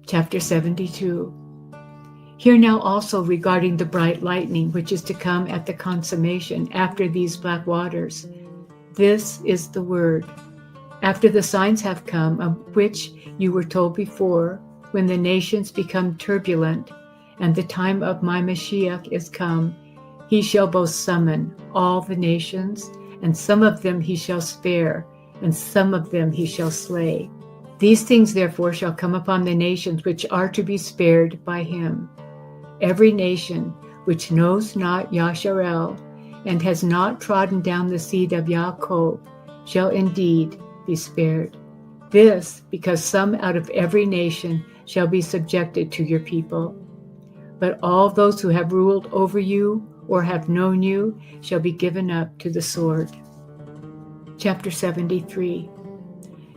Chapter 72. Hear now also regarding the bright lightning, which is to come at the consummation after these black waters. This is the word. After the signs have come, of which you were told before, when the nations become turbulent, and the time of my Mashiach is come, he shall both summon all the nations, and some of them he shall spare, and some of them he shall slay. These things therefore shall come upon the nations which are to be spared by him. Every nation which knows not Yasharel, and has not trodden down the seed of Yaakov, shall indeed be spared. This because some out of every nation shall be subjected to your people. But all those who have ruled over you or have known you shall be given up to the sword. Chapter 73.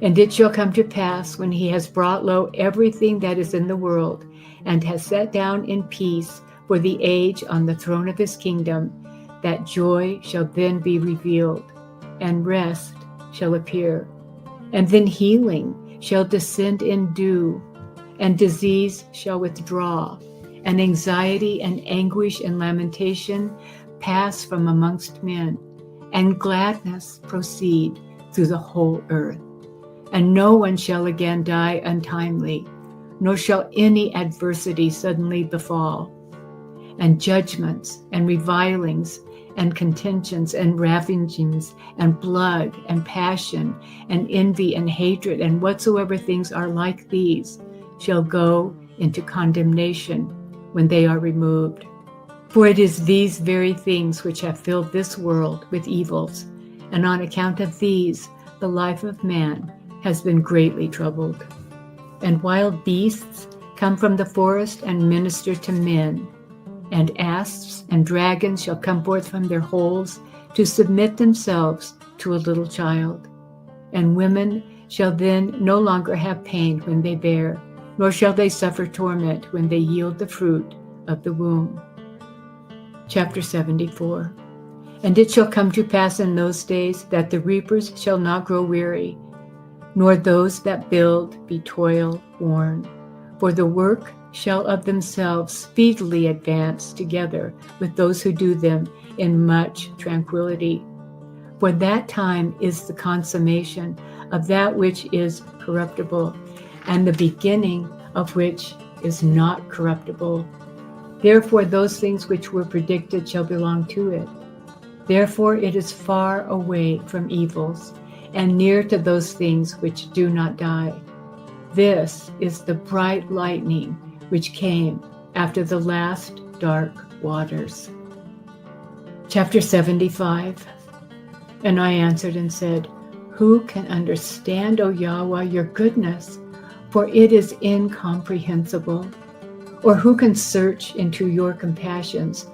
And it shall come to pass, when he has brought low everything that is in the world, and has set down in peace for the age on the throne of his kingdom, that joy shall then be revealed, and rest shall appear. And then healing shall descend in dew, and disease shall withdraw, and anxiety and anguish and lamentation pass from amongst men, and gladness proceed through the whole earth. And no one shall again die untimely, nor shall any adversity suddenly befall. And judgments and revilings and contentions and ravagings and blood and passion and envy and hatred and whatsoever things are like these shall go into condemnation when they are removed. For it is these very things which have filled this world with evils, and on account of these the life of man has been greatly troubled. And wild beasts come from the forest and minister to men, and asps and dragons shall come forth from their holes to submit themselves to a little child. And women shall then no longer have pain when they bear, nor shall they suffer torment when they yield the fruit of the womb. Chapter 74. And it shall come to pass in those days that the reapers shall not grow weary, nor those that build be toil-worn. For the work shall of themselves speedily advance together with those who do them in much tranquility. For that time is the consummation of that which is corruptible, and the beginning of which is not corruptible. Therefore those things which were predicted shall belong to it. Therefore it is far away from evils, and near to those things which do not die. This is the bright lightning which came after the last dark waters. Chapter 75. And I answered and said, Who can understand, O Yahuah, your goodness? For it is incomprehensible. Or who can search into your compassions,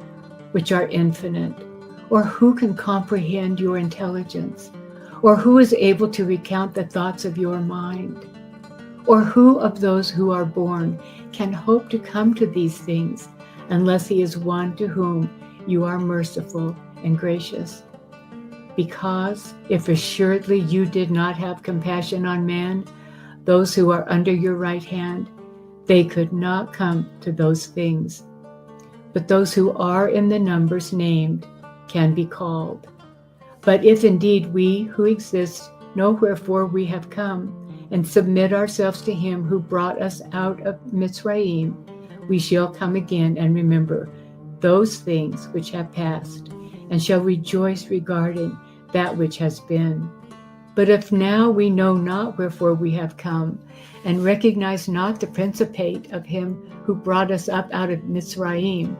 which are infinite? Or who can comprehend your intelligence? Or who is able to recount the thoughts of your mind? Or who of those who are born can hope to come to these things, unless he is one to whom you are merciful and gracious? Because if assuredly you did not have compassion on man, those who are under your right hand, they could not come to those things. But those who are in the numbers named can be called. But if indeed we who exist know wherefore we have come, and submit ourselves to him who brought us out of Mitzrayim, we shall come again and remember those things which have passed, and shall rejoice regarding that which has been. But if now we know not wherefore we have come, and recognize not the principate of him who brought us up out of Mitzrayim,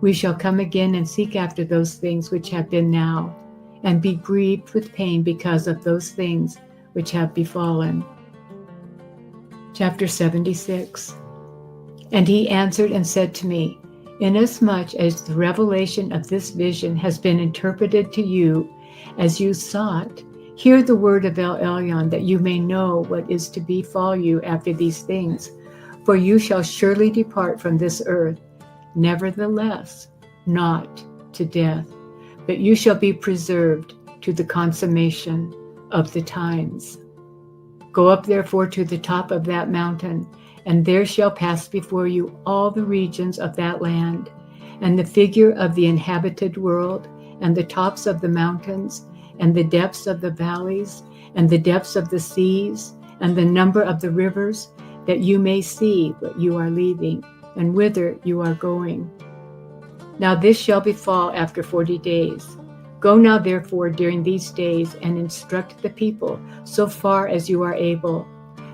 we shall come again and seek after those things which have been now, and be grieved with pain because of those things which have befallen. Chapter 76. And he answered and said to me, Inasmuch as the revelation of this vision has been interpreted to you as you sought, hear the word of El Elyon, that you may know what is to befall you after these things. For you shall surely depart from this earth, nevertheless, not to death, but you shall be preserved to the consummation of the times. Go up therefore to the top of that mountain, and there shall pass before you all the regions of that land, and the figure of the inhabited world, and the tops of the mountains, and the depths of the valleys, and the depths of the seas, and the number of the rivers, that you may see what you are leaving, and whither you are going. Now this shall befall after 40 days. Go now therefore during these days, and instruct the people so far as you are able,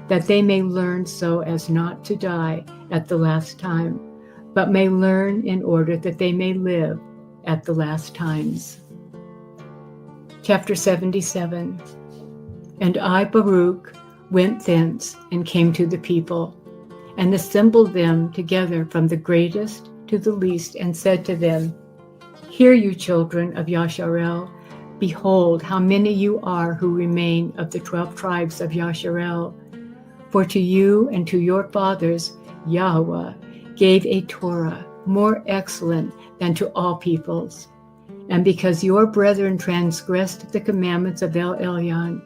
that they may learn so as not to die at the last time, but may learn in order that they may live at the last times. Chapter 77. And I, Baruch, went thence and came to the people, and assembled them together from the greatest to the least, and said to them, Hear you, children of Yasharel, behold how many you are who remain of the 12 tribes of Yasharel. For to you and to your fathers Yahuah gave a Torah more excellent than to all peoples. And because your brethren transgressed the commandments of El Elyon,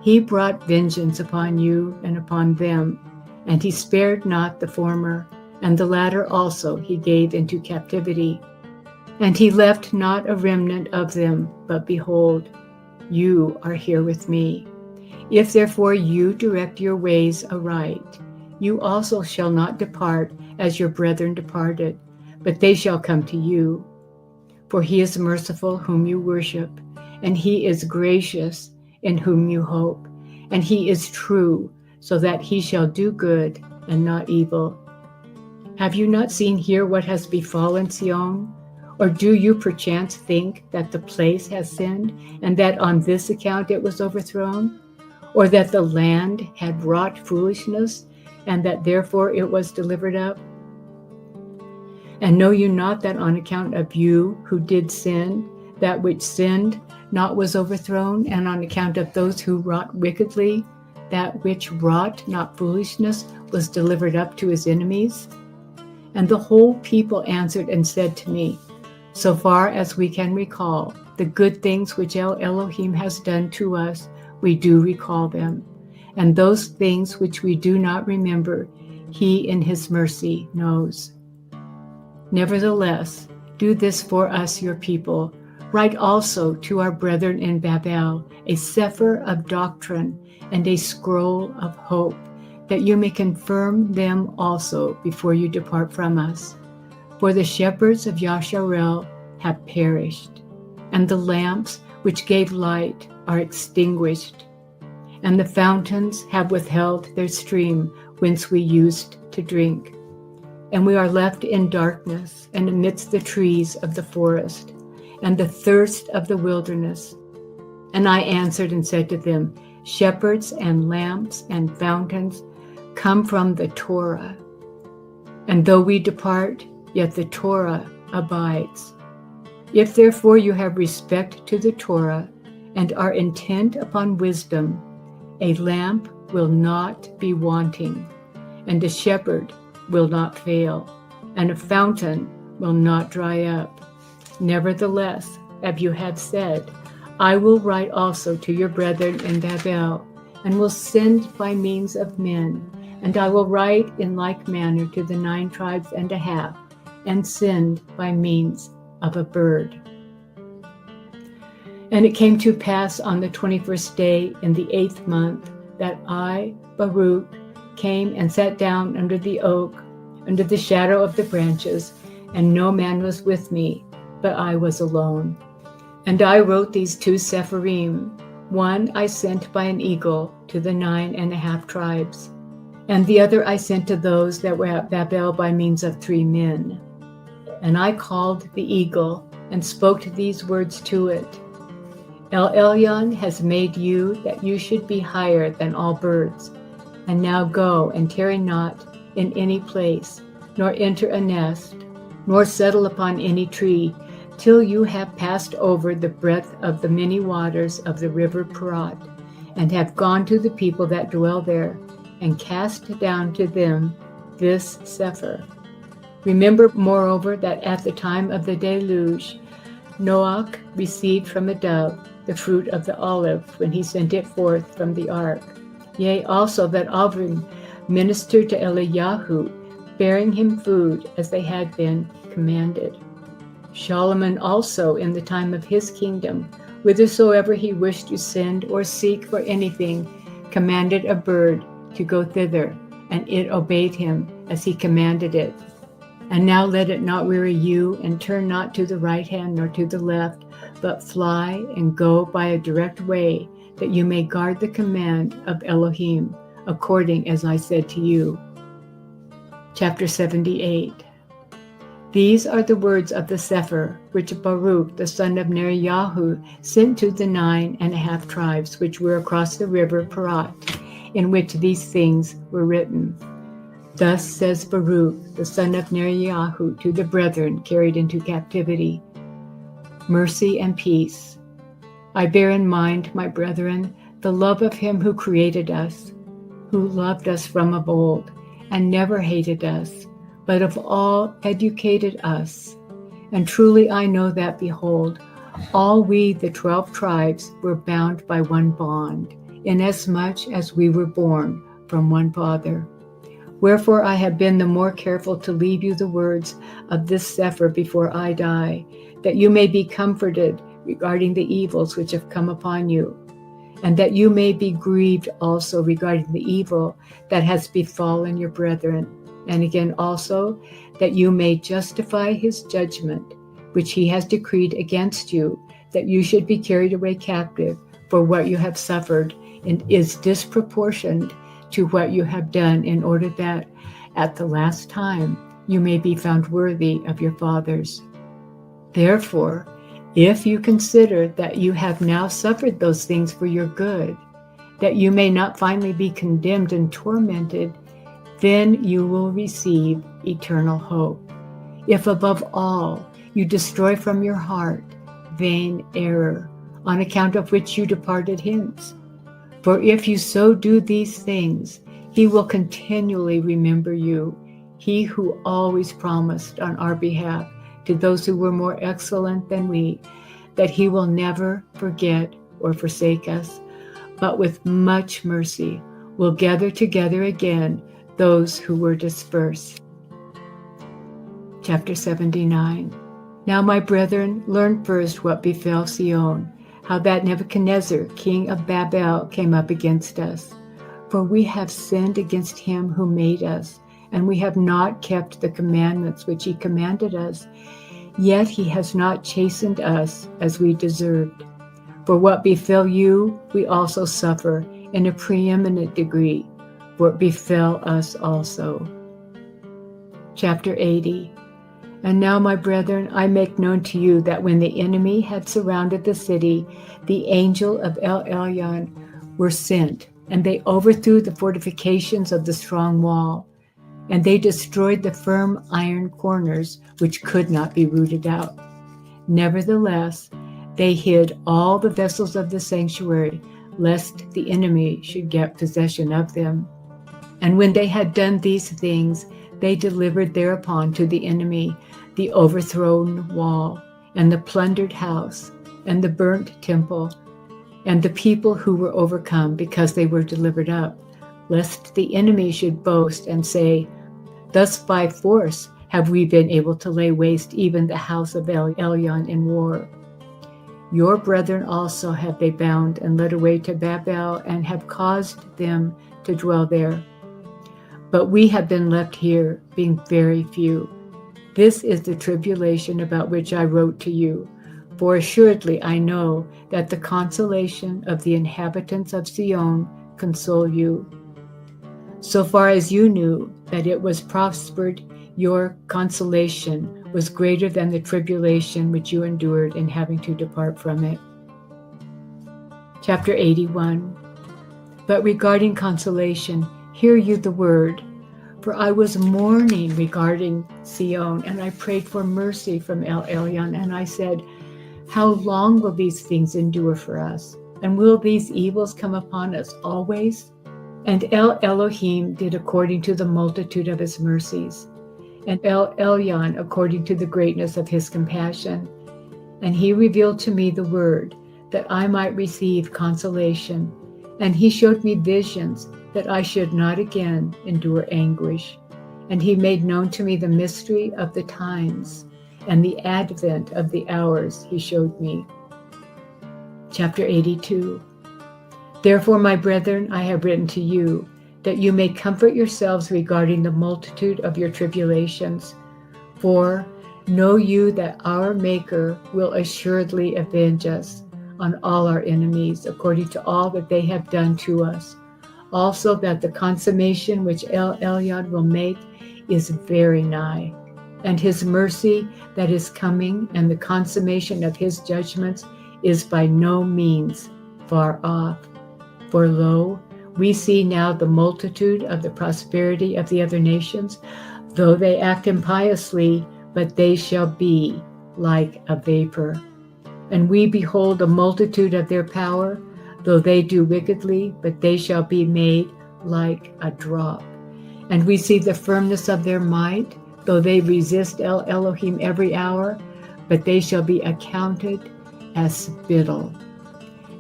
he brought vengeance upon you and upon them, and he spared not the former, and the latter also he gave into captivity. And he left not a remnant of them, but behold, you are here with me. If therefore you direct your ways aright, you also shall not depart as your brethren departed, but they shall come to you. For he is merciful whom you worship, and he is gracious in whom you hope, and he is true, so that he shall do good and not evil. Have you not seen here what has befallen Sion? Or do you perchance think that the place has sinned, and that on this account it was overthrown? Or that the land had wrought foolishness, and that therefore it was delivered up? And know you not that on account of you who did sin, that which sinned not was overthrown, and on account of those who wrought wickedly, that which wrought not foolishness was delivered up to his enemies? And the whole people answered and said to me, So far as we can recall, the good things which El Elohim has done to us, we do recall them. And those things which we do not remember, he in his mercy knows. Nevertheless, do this for us, your people. Write also to our brethren in Babel a sefer of doctrine and a scroll of hope, that you may confirm them also before you depart from us. For the shepherds of Yasharel have perished, and the lamps which gave light are extinguished, and the fountains have withheld their stream whence we used to drink. And we are left in darkness and amidst the trees of the forest, and the thirst of the wilderness. And I answered and said to them, Shepherds and lamps and fountains come from the Torah. And though we depart, yet the Torah abides. If therefore you have respect to the Torah and are intent upon wisdom, a lamp will not be wanting, and a shepherd will not fail, and a fountain will not dry up. Nevertheless, as you have said, I will write also to your brethren in Babel, and will send by means of men, and I will write in like manner to the 9 tribes and a half, and send by means of a bird. And it came to pass on the 21st day in the 8th month that I, Baruch, came and sat down under the oak, under the shadow of the branches, and no man was with me, but I was alone. And I wrote these 2 sepharim. One I sent by an eagle to the 9.5 tribes, and the other I sent to those that were at Babel by means of 3 men. And I called the eagle and spoke these words to it. El Elyon has made you that you should be higher than all birds. And now go and tarry not in any place, nor enter a nest, nor settle upon any tree, till you have passed over the breadth of the many waters of the river Parat, and have gone to the people that dwell there, and cast down to them this sefer. Remember, moreover, that at the time of the deluge, Noach received from a dove the fruit of the olive when he sent it forth from the ark. Yea, also that Avrim ministered to Eliyahu, bearing him food as they had been commanded. Solomon also, in the time of his kingdom, whithersoever he wished to send or seek for anything, commanded a bird to go thither, and it obeyed him as he commanded it. And now let it not weary you, and turn not to the right hand nor to the left, but fly and go by a direct way, that you may guard the command of Elohim, according as I said to you. Chapter 78. These are the words of the Sefer, which Baruch, the son of Neriyahu, sent to the 9.5 tribes which were across the river Parat, in which these things were written. Thus says Baruch, the son of Neriyahu, to the brethren carried into captivity, mercy and peace. I bear in mind, my brethren, the love of him who created us, who loved us from of old, and never hated us, but of all educated us. And truly I know that, behold, all we, the 12 tribes, were bound by one bond, inasmuch as we were born from one Father. Wherefore I have been the more careful to leave you the words of this Sefer before I die, that you may be comforted regarding the evils which have come upon you, and that you may be grieved also regarding the evil that has befallen your brethren, and again also that you may justify his judgment, which he has decreed against you, that you should be carried away captive, for what you have suffered and is disproportioned to what you have done, in order that at the last time you may be found worthy of your fathers. Therefore, if you consider that you have now suffered those things for your good, that you may not finally be condemned and tormented, then you will receive eternal hope. If above all you destroy from your heart vain error, on account of which you departed hence. For if you so do these things, he will continually remember you, he who always promised on our behalf to those who were more excellent than we, that he will never forget or forsake us, but with much mercy will gather together again those who were dispersed. Chapter 79. Now, my brethren, learn first what befell Sion, how that Nebuchadnezzar, king of Babel, came up against us. For we have sinned against him who made us, and we have not kept the commandments which he commanded us. Yet he has not chastened us as we deserved. For what befell you, we also suffer in a preeminent degree, for it befell us also. Chapter 80. And now, my brethren, I make known to you that when the enemy had surrounded the city, the angel of El Elyon were sent, and they overthrew the fortifications of the strong wall, and they destroyed the firm iron corners which could not be rooted out. Nevertheless, they hid all the vessels of the sanctuary, lest the enemy should get possession of them. And when they had done these things, they delivered thereupon to the enemy the overthrown wall, and the plundered house, and the burnt temple, and the people who were overcome, because they were delivered up, lest the enemy should boast and say, thus by force have we been able to lay waste even the house of El Elyon in war. Your brethren also have they bound and led away to Babel, and have caused them to dwell there. But we have been left here, being very few. This is the tribulation about which I wrote to you. For assuredly I know that the consolation of the inhabitants of Sion console you. So far as you knew that it was prospered, your consolation was greater than the tribulation which you endured in having to depart from it. Chapter 81. But regarding consolation, hear you the word. For I was mourning regarding Sion, and I prayed for mercy from El Elyon, and I said, how long will these things endure for us? And will these evils come upon us always? And El Elohim did according to the multitude of his mercies, and El Elyon according to the greatness of his compassion. And he revealed to me the word, that I might receive consolation, And he showed me visions that I should not again endure anguish. And he made known to me the mystery of the times and the advent of the hours he showed me. Chapter 82. Therefore, my brethren, I have written to you, that you may comfort yourselves regarding the multitude of your tribulations. For know you that our Maker will assuredly avenge us on all our enemies, according to all that they have done to us. Also that the consummation which El Elyon will make is very nigh, and his mercy that is coming, and the consummation of his judgments is by no means far off. For lo, we see now the multitude of the prosperity of the other nations, though they act impiously, but they shall be like a vapor. And we behold a multitude of their power, though they do wickedly, but they shall be made like a drop. And we see the firmness of their might, though they resist El Elohim every hour, but they shall be accounted as spittle.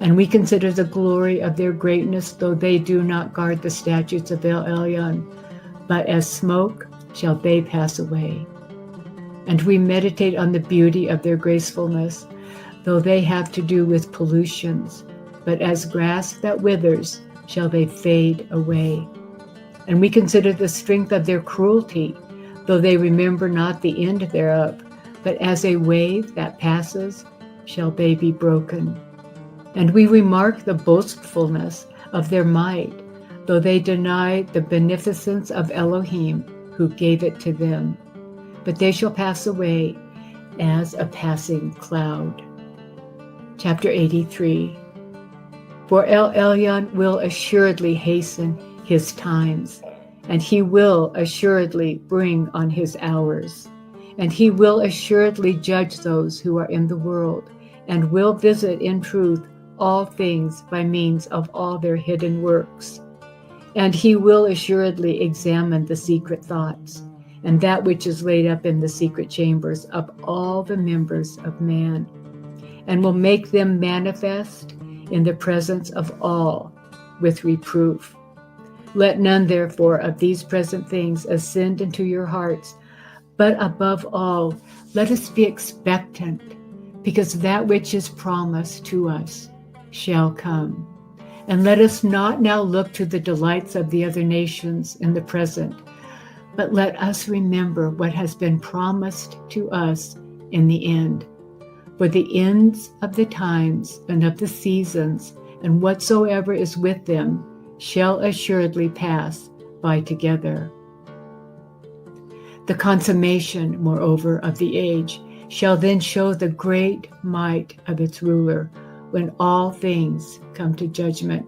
And we consider the glory of their greatness, though they do not guard the statutes of El Elyon, but as smoke shall they pass away. And we meditate on the beauty of their gracefulness, though they have to do with pollutions, but as grass that withers shall they fade away. And we consider the strength of their cruelty, though they remember not the end thereof, but as a wave that passes shall they be broken. And we remark the boastfulness of their might, though they deny the beneficence of Elohim, who gave it to them. But they shall pass away as a passing cloud. Chapter 83. For El Elyon will assuredly hasten his times, and he will assuredly bring on his hours, and he will assuredly judge those who are in the world, and will visit in truth all things by means of all their hidden works. And he will assuredly examine the secret thoughts, and that which is laid up in the secret chambers of all the members of man, and will make them manifest in the presence of all with reproof. Let none, therefore, of these present things ascend into your hearts, but above all, let us be expectant, because that which is promised to us shall come. And let us not now look to the delights of the other nations in the present, but let us remember what has been promised to us in the end. For the ends of the times and of the seasons, and whatsoever is with them, shall assuredly pass by together. The consummation, moreover, of the age shall then show the great might of its ruler, when all things come to judgment.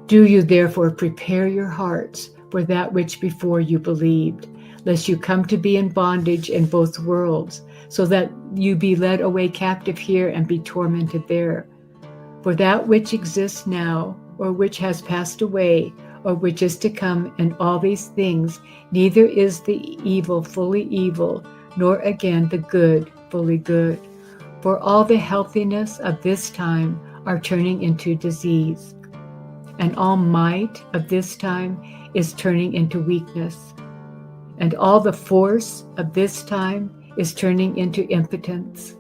Do you therefore prepare your hearts for that which before you believed, lest you come to be in bondage in both worlds, so that you be led away captive here and be tormented there. For that which exists now, or which has passed away, or which is to come, and all these things, neither is the evil fully evil, nor again the good fully good. For all the healthiness of this time are turning into disease, and all might of this time is turning into weakness, and all the force of this time is turning into impotence,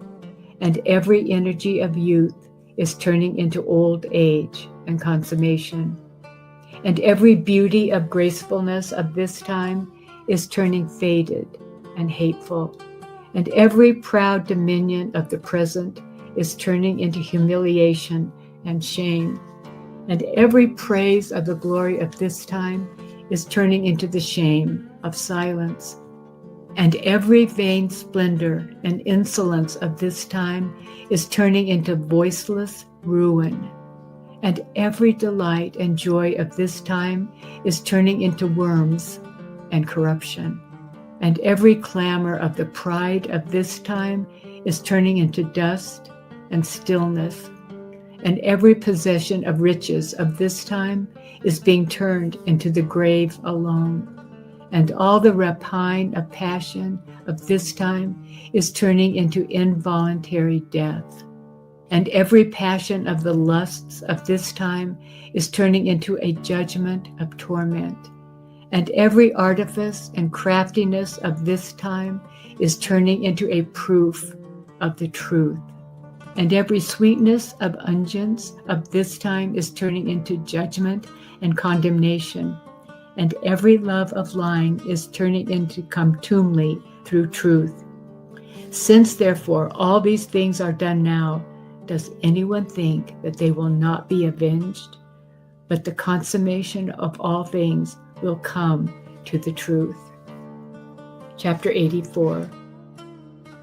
and every energy of youth is turning into old age and consummation, and every beauty of gracefulness of this time is turning faded and hateful, and every proud dominion of the present is turning into humiliation and shame, and every praise of the glory of this time is turning into the shame of silence, and every vain splendor and insolence of this time is turning into voiceless ruin, and every delight and joy of this time is turning into worms and corruption, and every clamor of the pride of this time is turning into dust and stillness, and every possession of riches of this time is being turned into the grave alone, and all the rapine of passion of this time is turning into involuntary death. And every passion of the lusts of this time is turning into a judgment of torment. And every artifice and craftiness of this time is turning into a proof of the truth. And every sweetness of unguents of this time is turning into judgment and condemnation. And every love of lying is turning into contumely through truth. Since therefore all these things are done now, does anyone think that they will not be avenged? But the consummation of all things will come to the truth. Chapter 84.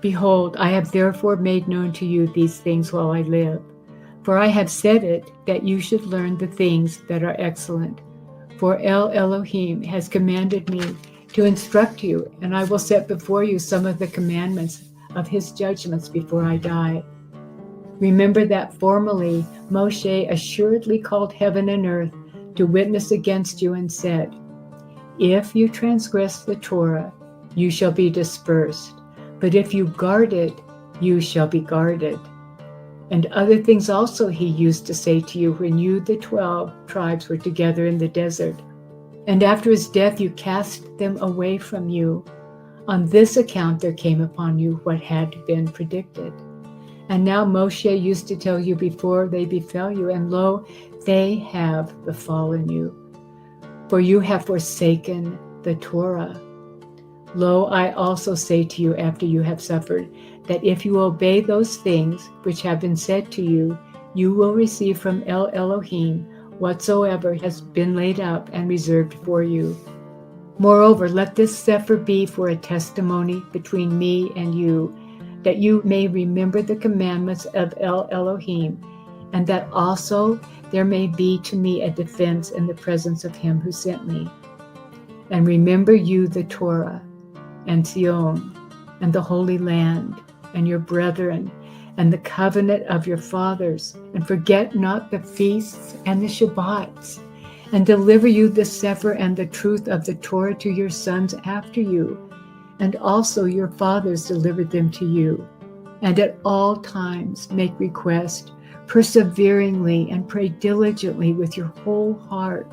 Behold, I have therefore made known to you these things while I live. For I have said it, that you should learn the things that are excellent. For El Elohim has commanded me to instruct you, and I will set before you some of the commandments of his judgments before I die. Remember that formerly Moshe assuredly called heaven and earth to witness against you and said, if you transgress the Torah, you shall be dispersed. But if you guard it, you shall be guarded. And other things also he used to say to you when you, the 12 tribes, were together in the desert. And after his death you cast them away from you. On this account there came upon you what had been predicted. And now Moshe used to tell you before they befell you, and lo, they have befallen you. For you have forsaken the Torah. Lo, I also say to you after you have suffered, that if you obey those things which have been said to you, you will receive from El Elohim whatsoever has been laid up and reserved for you. Moreover, let this sefer be for a testimony between me and you, that you may remember the commandments of El Elohim, and that also there may be to me a defense in the presence of him who sent me. And remember you the Torah, and Zion, and the Holy Land, and your brethren, and the covenant of your fathers, and forget not the feasts and the shabbats, and deliver you the sefer and the truth of the Torah to your sons after you, and also your fathers delivered them to you. And at all times make request, perseveringly, and pray diligently with your whole heart,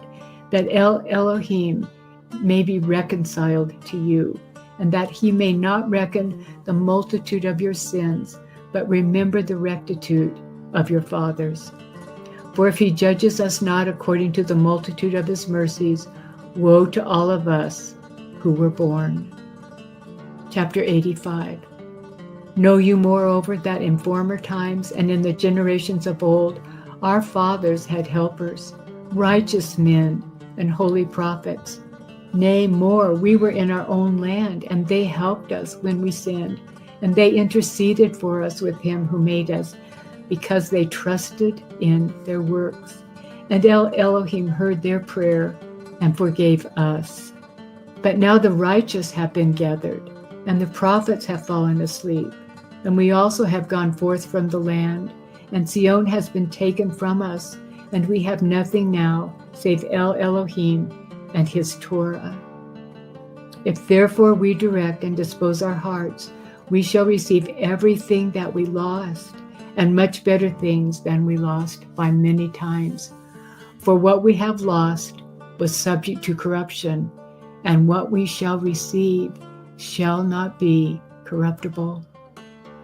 that El Elohim may be reconciled to you, and that he may not reckon the multitude of your sins, but remember the rectitude of your fathers. For if he judges us not according to the multitude of his mercies, woe to all of us who were born. Chapter 85. Know you moreover that in former times and in the generations of old, our fathers had helpers, righteous men, and holy prophets. Nay, more, we were in our own land, and they helped us when we sinned, and they interceded for us with him who made us, because they trusted in their works. And El Elohim heard their prayer and forgave us. But now the righteous have been gathered, and the prophets have fallen asleep, and we also have gone forth from the land, and Zion has been taken from us, and we have nothing now save El Elohim and his Torah. If therefore we direct and dispose our hearts, we shall receive everything that we lost, and much better things than we lost by many times. For what we have lost was subject to corruption, and what we shall receive shall not be corruptible.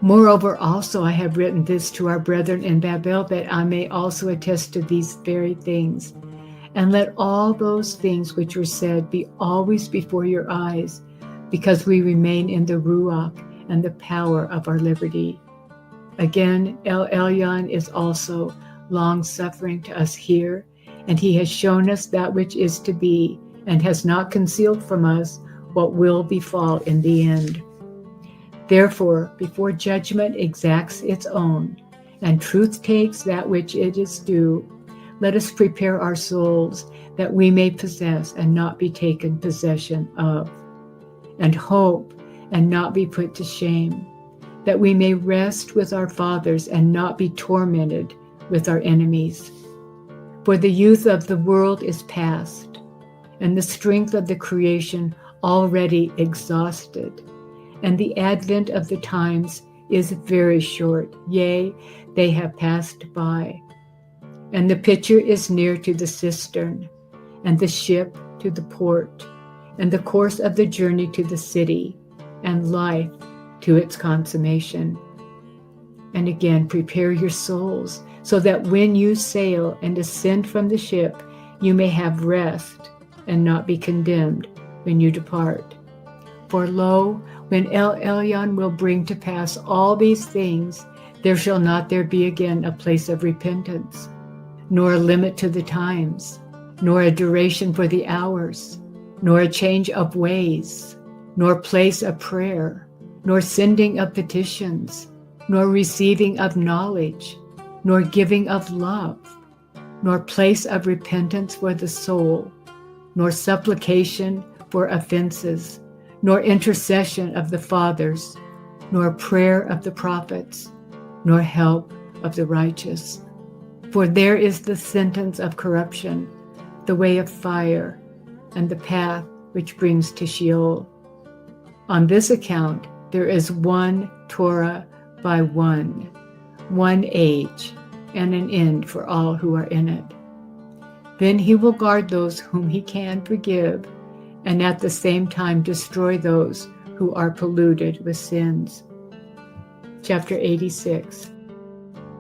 Moreover, also I have written this to our brethren in Babel, that I may also attest to these very things. And let all those things which were said be always before your eyes, because we remain in the Ruach and the power of our liberty. Again, El Elyon is also long-suffering to us here, and he has shown us that which is to be, and has not concealed from us what will befall in the end. Therefore, before judgment exacts its own, and truth takes that which it is due, let us prepare our souls that we may possess and not be taken possession of, and hope and not be put to shame, that we may rest with our fathers and not be tormented with our enemies. For the youth of the world is past, and the strength of the creation already exhausted, and the advent of the times is very short, yea, they have passed by. And the pitcher is near to the cistern, and the ship to the port, and the course of the journey to the city, and life to its consummation. And again, prepare your souls, so that when you sail and ascend from the ship, you may have rest and not be condemned when you depart. For lo, when El Elyon will bring to pass all these things, there shall not there be again a place of repentance, nor a limit to the times, nor a duration for the hours, nor a change of ways, nor place of prayer, nor sending of petitions, nor receiving of knowledge, nor giving of love, nor place of repentance for the soul, nor supplication for offenses, nor intercession of the fathers, nor prayer of the prophets, nor help of the righteous. For there is the sentence of corruption, the way of fire, and the path which brings to Sheol. On this account, there is one Torah by one age, and an end for all who are in it. Then he will guard those whom he can forgive, and at the same time destroy those who are polluted with sins. Chapter 86.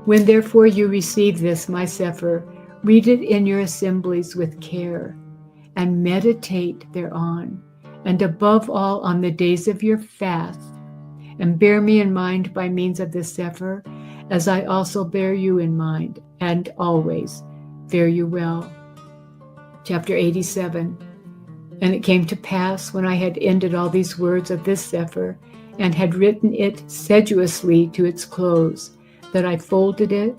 When therefore you receive this, my Sefer, read it in your assemblies with care, and meditate thereon, and above all on the days of your fast, and bear me in mind by means of the Sefer, as I also bear you in mind, and always fare you well. Chapter 87. And it came to pass, when I had ended all these words of this Sefer, and had written it sedulously to its close, that I folded it,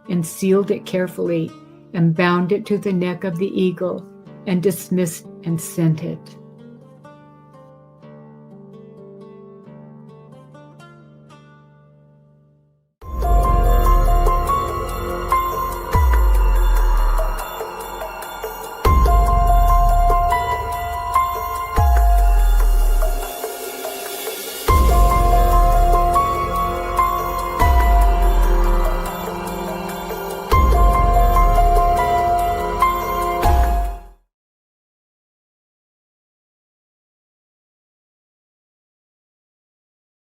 and sealed it carefully, and bound it to the neck of the eagle, and dismissed and sent it.